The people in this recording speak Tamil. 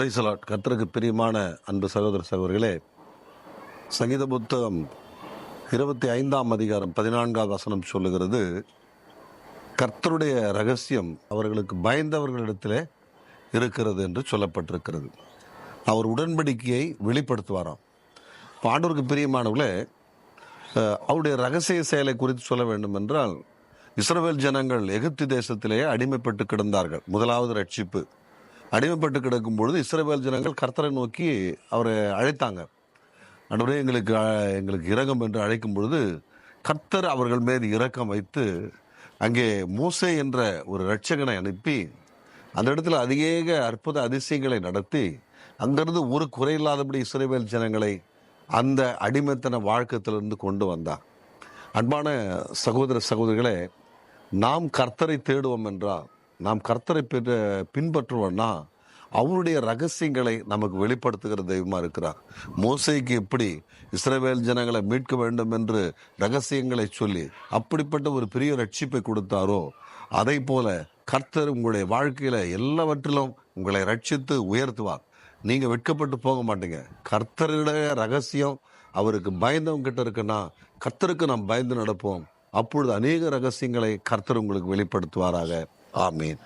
Praise the Lord. கர்த்தருக்கு பிரியமான அன்பு சகோதர சகோதரிகளே, சங்கீத புத்தகம் 25ஆம் அதிகாரம் 14ஆவது வசனம் சொல்லுகிறது, கர்த்தருடைய ரகசியம் அவர்களுக்கு பயந்தவர்களிடத்திலே இருக்கிறது என்று சொல்லப்பட்டிருக்கிறது. அவர் உடன்படிக்கையை வெளிப்படுத்துவாராம். ஆண்டவருக்கு பிரியமானவர்களே, அவருடைய ரகசிய செயலை குறித்து சொல்ல வேண்டும் என்றால், இஸ்ரவேல் ஜனங்கள் எகிப்து தேசத்திலேயே அடிமைப்பட்டு கிடந்தார்கள். முதலாவது ரட்சிப்பு. அடிமைப்பட்டு கிடக்கும் பொழுது இஸ்ரவேல் ஜனங்கள் கர்த்தரை நோக்கி அவரை அழைத்தாங்க. ஆண்டவரே, எங்களுக்கு இரக்கம் என்று அழைக்கும் பொழுது கர்த்தர் அவர்கள் மீது இரக்கம் வைத்து அங்கே மோசே என்ற ஒரு இரட்சகனை அனுப்பி அந்த இடத்துல அதிக அற்புத அதிசயங்களை நடத்தி அங்கிருந்து ஒரு குறையில்லாதபடி இஸ்ரவேல் ஜனங்களை அந்த அடிமைத்தன வாழ்க்கத்திலிருந்து கொண்டு வந்தார். அன்பான சகோதர சகோதரிகளே, நாம் கர்த்தரை தேடுவோம் என்றால், நாம் கர்த்தரை பின்பற்றுவோம்னா அவருடைய ரகசியங்களை நமக்கு வெளிப்படுத்துகிற தெய்வமா இருக்கிறார். மோசேக்கு எப்படி இஸ்ரவேல் ஜனங்களை மீட்க வேண்டும் என்று ரகசியங்களை சொல்லி அப்படிப்பட்ட ஒரு பெரிய ரட்சிப்பை கொடுத்தாரோ, அதை போல கர்த்தர் உங்களுடைய வாழ்க்கையில எல்லாவற்றிலும் உங்களை ரட்சித்து உயர்த்துவார். நீங்க வெட்கப்பட்டு போக மாட்டீங்க. கர்த்தருடைய ரகசியம் அவருக்கு பயந்தவங்க கிட்ட இருக்குன்னா, கர்த்தருக்கு நாம் பயந்து நடப்போம். அப்பொழுது அநேக ரகசியங்களை கர்த்தர் உங்களுக்கு வெளிப்படுத்துவாராக. ஆமீன்.